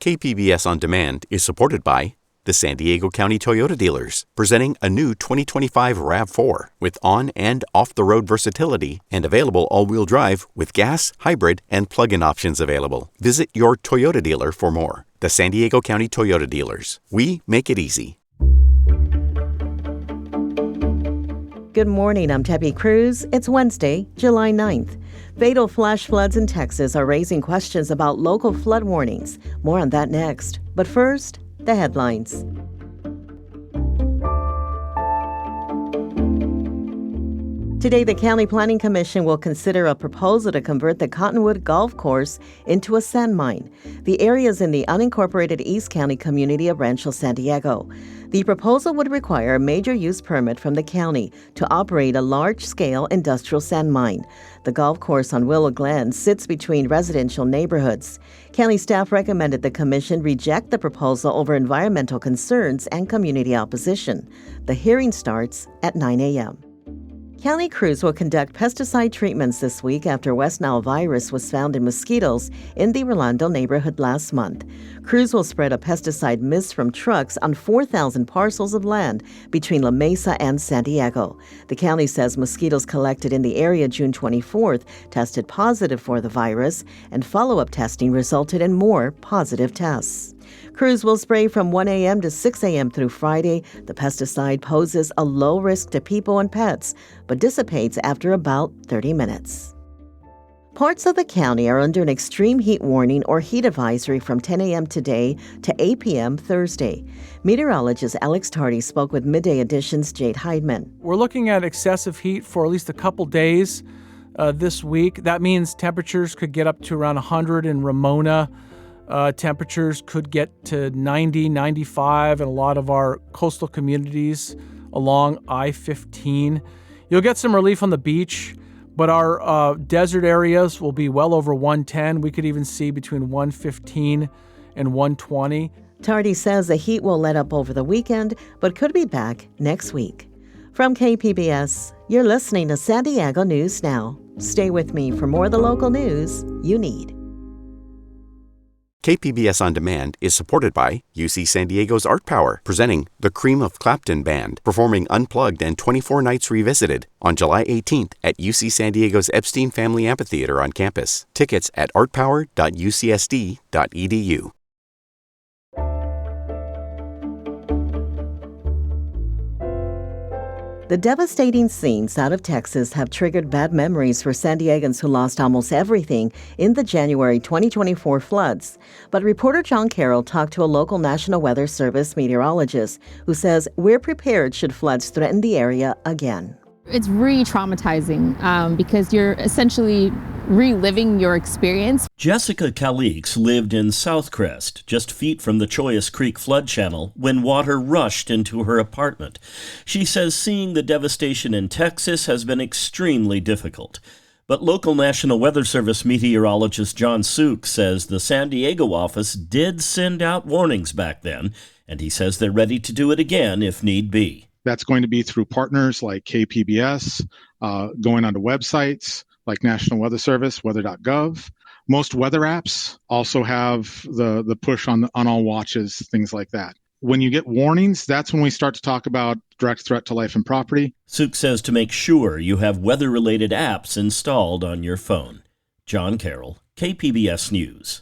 KPBS On Demand is supported by the San Diego County Toyota dealers, presenting a new 2025 RAV4 with on- and off-the-road versatility and available all-wheel drive with gas, hybrid, and plug-in options available. Visit your Toyota dealer for more. The San Diego County Toyota dealers. We make it easy. Good morning, I'm Debbie Cruz. It's Wednesday, July 9th. Fatal flash floods in Texas are raising questions about local flood warnings. More on that next. But first, the headlines. Today, the County Planning Commission will consider a proposal to convert the Cottonwood Golf Course into a sand mine. The area is in the unincorporated East County community of Rancho San Diego. The proposal would require a major use permit from the county to operate a large-scale industrial sand mine. The golf course on Willow Glen sits between residential neighborhoods. County staff recommended the commission reject the proposal over environmental concerns and community opposition. The hearing starts at 9 a.m. County crews will conduct pesticide treatments this week after West Nile virus was found in mosquitoes in the Rolando neighborhood last month. Crews will spread a pesticide mist from trucks on 4,000 parcels of land between La Mesa and San Diego. The county says mosquitoes collected in the area June 24th tested positive for the virus, and follow-up testing resulted in more positive tests. Crews will spray from 1 a.m. to 6 a.m. through Friday. The pesticide poses a low risk to people and pets, but dissipates after about 30 minutes. Parts of the county are under an extreme heat warning or heat advisory from 10 a.m. today to 8 p.m. Thursday. Meteorologist Alex Tardy spoke with Midday Edition's Jade Heidman. We're looking at excessive heat for at least a couple days this week. That means temperatures could get up to around 100 in Ramona. Temperatures could get to 90, 95 in a lot of our coastal communities along I-15. You'll get some relief on the beach, but our desert areas will be well over 110. We could even see between 115 and 120. Tardy says the heat will let up over the weekend, but could be back next week. From KPBS, you're listening to San Diego News Now. Stay with me for more of the local news you need. KPBS On Demand is supported by UC San Diego's Art Power, presenting the Cream of Clapton Band, performing Unplugged and 24 Nights Revisited on July 18th at UC San Diego's Epstein Family Amphitheater on campus. Tickets at artpower.ucsd.edu. The devastating scenes out of Texas have triggered bad memories for San Diegans who lost almost everything in the January 2024 floods. But reporter John Carroll talked to a local National Weather Service meteorologist who says we're prepared should floods threaten the area again. It's re-traumatizing because you're essentially reliving your experience. Jessica Calix lived in Southcrest, just feet from the Choyas Creek flood channel, when water rushed into her apartment. She says seeing the devastation in Texas has been extremely difficult. But local National Weather Service meteorologist John Suk says the San Diego office did send out warnings back then, and he says they're ready to do it again if need be. That's going to be through partners like KPBS, going onto websites like National Weather Service, weather.gov. Most weather apps also have the push on all watches, things like that. When you get warnings, that's when we start to talk about direct threat to life and property. Suk says to make sure you have weather-related apps installed on your phone. John Carroll, KPBS News.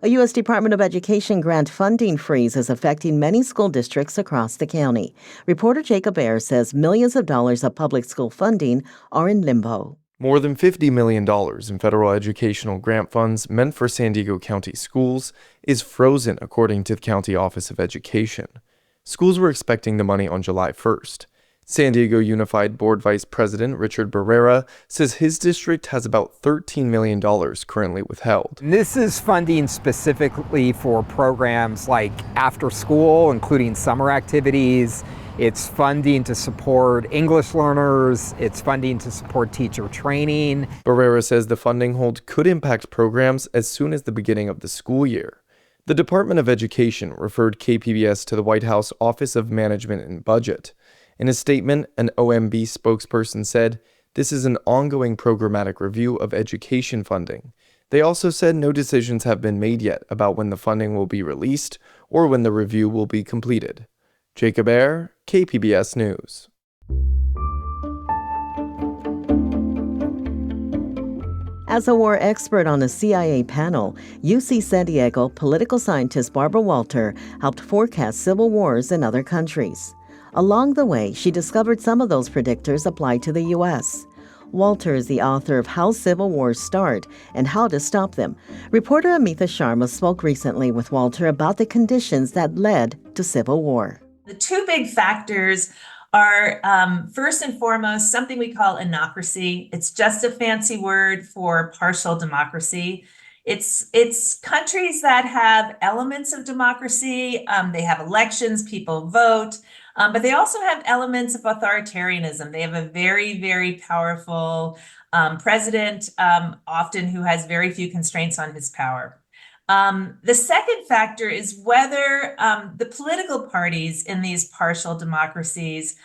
A U.S. Department of Education grant funding freeze is affecting many school districts across the county. Reporter Jacob Ayers says millions of dollars of public school funding are in limbo. More than $50 million in federal educational grant funds meant for San Diego County schools is frozen, according to the County Office of Education. Schools were expecting the money on July 1st. San Diego Unified Board Vice President Richard Barrera says his district has about $13 million currently withheld. This is funding specifically for programs like after school, including summer activities. It's funding to support English learners. It's funding to support teacher training. Barrera says the funding hold could impact programs as soon as the beginning of the school year. The Department of Education referred KPBS to the White House Office of Management and Budget. In a statement, an OMB spokesperson said, "This is an ongoing programmatic review of education funding. They also said no decisions have been made yet about when the funding will be released or when the review will be completed. Jacob Ayer, KPBS News. As a war expert on a CIA panel, UC San Diego political scientist Barbara Walter helped forecast civil wars in other countries. Along the way, she discovered some of those predictors apply to the U.S. Walter is the author of How Civil Wars Start and How to Stop Them. Reporter Amita Sharma spoke recently with Walter about the conditions that led to civil war. The two big factors are, first and foremost, something we call anocracy. It's just a fancy word for partial democracy. It's countries that have elements of democracy. They have elections, people vote, but they also have elements of authoritarianism. They have a very, very powerful president, often who has very few constraints on his power. The second factor is whether the political parties in these partial democracies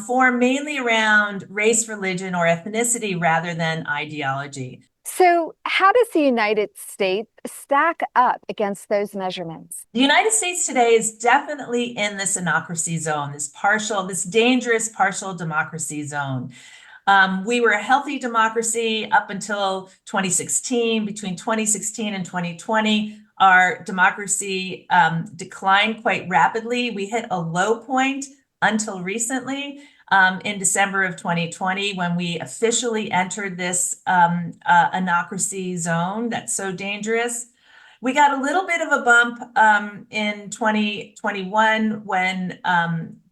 form mainly around race, religion, or ethnicity rather than ideology. So how does the United States stack up against those measurements? The United States today is definitely in this anocracy zone, this dangerous partial democracy zone. We were a healthy democracy up until 2016. Between 2016 and 2020, our democracy declined quite rapidly. We hit a low point until recently in December of 2020, when we officially entered this anocracy zone that's so dangerous. We got a little bit of a bump in 2021 when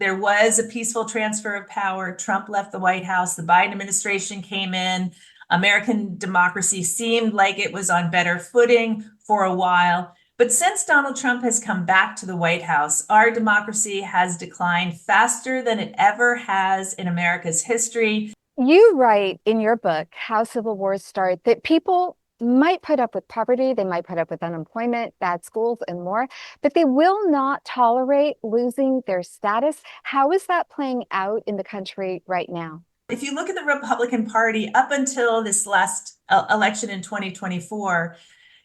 there was a peaceful transfer of power. Trump left the White House. The Biden administration came in. American democracy seemed like it was on better footing for a while. But since Donald Trump has come back to the White House, our democracy has declined faster than it ever has in America's history. You write in your book, How Civil Wars Start, that people might put up with poverty, they might put up with unemployment, bad schools, and more, but they will not tolerate losing their status. How is that playing out in the country right now? If you look at the Republican Party up until this last election in 2024,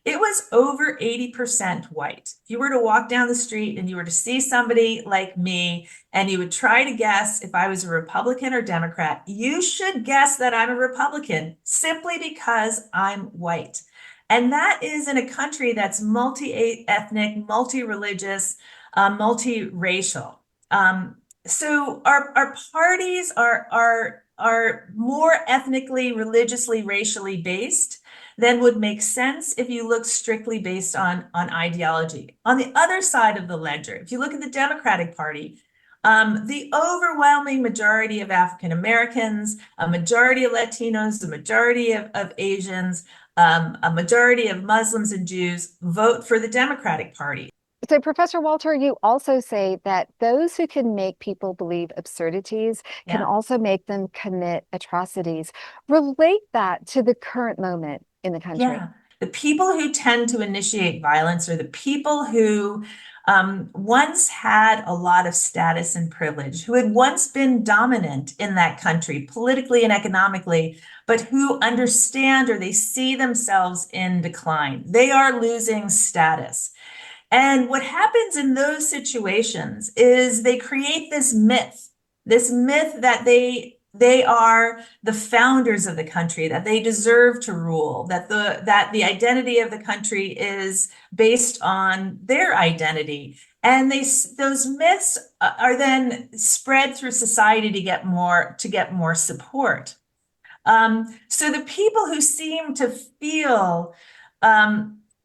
it was over 80% white. If you were to walk down the street and you were to see somebody like me and you would try to guess if I was a Republican or Democrat, you should guess that I'm a Republican simply because I'm white. And that is in a country that's multi-ethnic, multi-religious, multiracial. So our parties are more ethnically, religiously, racially based than would make sense if you look strictly based on ideology. On the other side of the ledger, if you look at the Democratic Party, the overwhelming majority of African Americans, a majority of Latinos, a majority of Asians, a majority of Muslims and Jews vote for the Democratic Party. So, Professor Walter, you also say that those who can make people believe absurdities can also make them commit atrocities. Relate that to the current moment in the country. Yeah. The people who tend to initiate violence are the people who once had a lot of status and privilege, who had once been dominant in that country politically and economically, but who understand or they see themselves in decline. They are losing status. And what happens in those situations is they create this myth that they are the founders of the country, that they deserve to rule, that the identity of the country is based on their identity. And those myths are then spread through society to get more support. So the people who seem to feel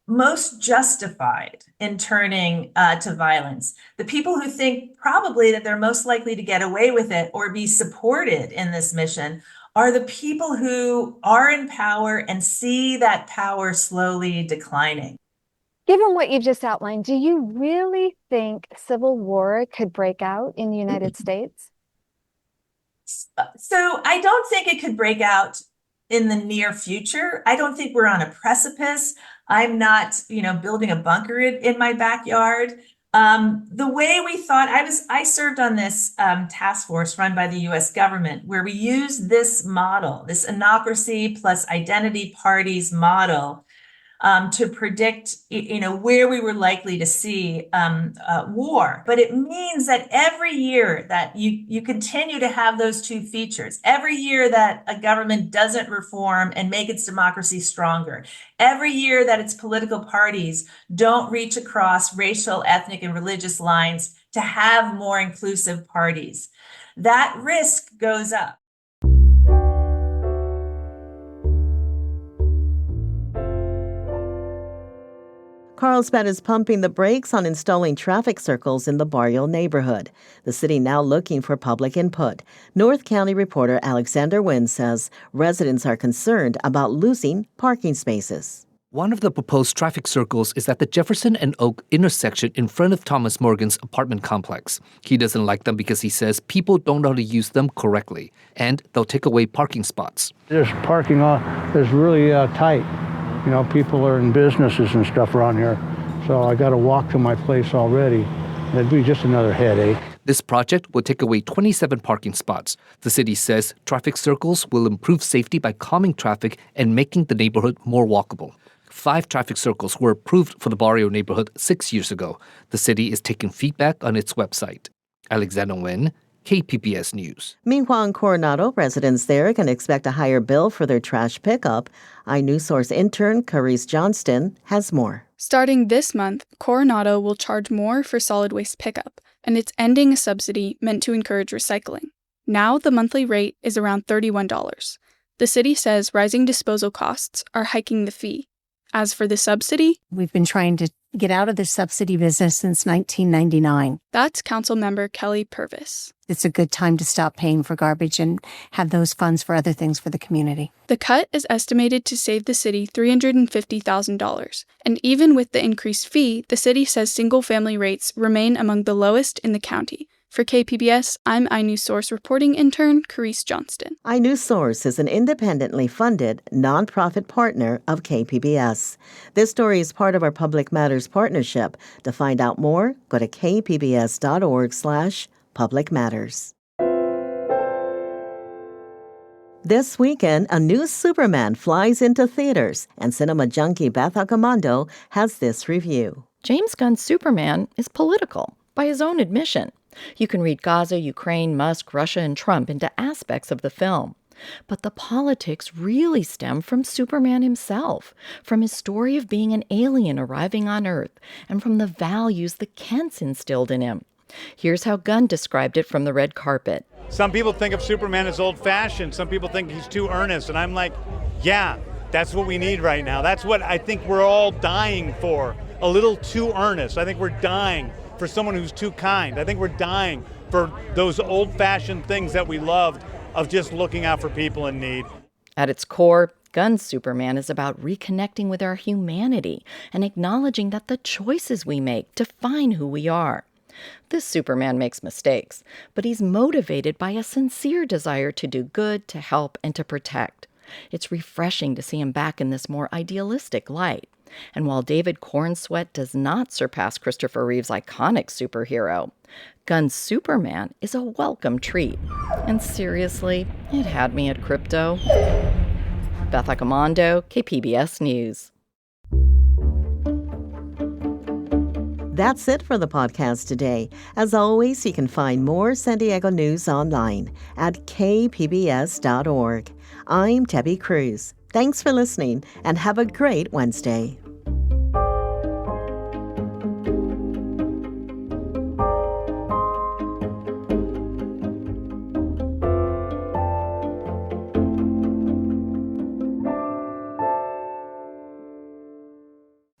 most justified in turning to violence, the people who think probably that they're most likely to get away with it or be supported in this mission, are the people who are in power and see that power slowly declining. Given what you've just outlined, do you really think civil war could break out in the United States? So I don't think it could break out in the near future. I don't think we're on a precipice. I'm not, building a bunker in my backyard. The way we thought, I served on this task force run by the U.S. government, where we used this model, this anocracy plus identity parties model, to predict, where we were likely to see war. But it means that every year that you continue to have those two features, every year that a government doesn't reform and make its democracy stronger, every year that its political parties don't reach across racial, ethnic, and religious lines to have more inclusive parties, that risk goes up. Carlsbad is pumping the brakes on installing traffic circles in the Barrio neighborhood. The city now looking for public input. North County reporter Alexander Wynn says residents are concerned about losing parking spaces. One of the proposed traffic circles is at the Jefferson and Oak intersection in front of Thomas Morgan's apartment complex. He doesn't like them because he says people don't know how to use them correctly, and they'll take away parking spots. This parking lot is really tight. People are in businesses and stuff around here, so I got to walk to my place already. It'd be just another headache. This project will take away 27 parking spots. The city says traffic circles will improve safety by calming traffic and making the neighborhood more walkable. 5 traffic circles were approved for the Barrio neighborhood 6 years ago. The city is taking feedback on its website. Alexander Nguyen, KPBS News. Meanwhile, in Coronado, residents there can expect a higher bill for their trash pickup. iNewsSource intern Carice Johnston has more. Starting this month, Coronado will charge more for solid waste pickup, and it's ending a subsidy meant to encourage recycling. Now the monthly rate is around $31. The city says rising disposal costs are hiking the fee. As for the subsidy, we've been trying to get out of the subsidy business since 1999. That's Councilmember Kelly Purvis. It's a good time to stop paying for garbage and have those funds for other things for the community. The cut is estimated to save the city $350,000. And even with the increased fee, the city says single-family rates remain among the lowest in the county. For KPBS, I'm iNewsSource reporting intern Carice Johnston. iNewsSource is an independently funded, nonprofit partner of KPBS. This story is part of our Public Matters partnership. To find out more, go to kpbs.org/Public Matters. This weekend, a new Superman flies into theaters, and cinema junkie Beth Accomando has this review. James Gunn's Superman is political, by his own admission. You can read Gaza, Ukraine, Musk, Russia, and Trump into aspects of the film. But the politics really stem from Superman himself, from his story of being an alien arriving on Earth, and from the values the Kents instilled in him. Here's how Gunn described it from the red carpet. Some people think of Superman as old-fashioned. Some people think he's too earnest. And I'm like, yeah, that's what we need right now. That's what I think we're all dying for. A little too earnest. I think we're dying for someone who's too kind. I think we're dying for those old-fashioned things that we loved of just looking out for people in need. At its core, Gunn's Superman is about reconnecting with our humanity and acknowledging that the choices we make define who we are. This Superman makes mistakes, but he's motivated by a sincere desire to do good, to help, and to protect. It's refreshing to see him back in this more idealistic light. And while David Cornsweet does not surpass Christopher Reeve's iconic superhero, Gunn's Superman is a welcome treat. And seriously, it had me at crypto. Beth Accomando, KPBS News. That's it for the podcast today. As always, you can find more San Diego news online at kpbs.org. I'm Debbie Cruz. Thanks for listening and have a great Wednesday.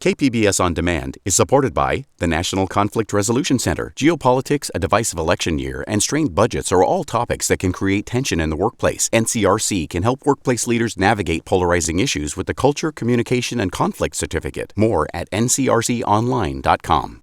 KPBS On Demand is supported by the National Conflict Resolution Center. Geopolitics, a divisive election year, and strained budgets are all topics that can create tension in the workplace. NCRC can help workplace leaders navigate polarizing issues with the Culture, Communication, and Conflict Certificate. More at ncrconline.com.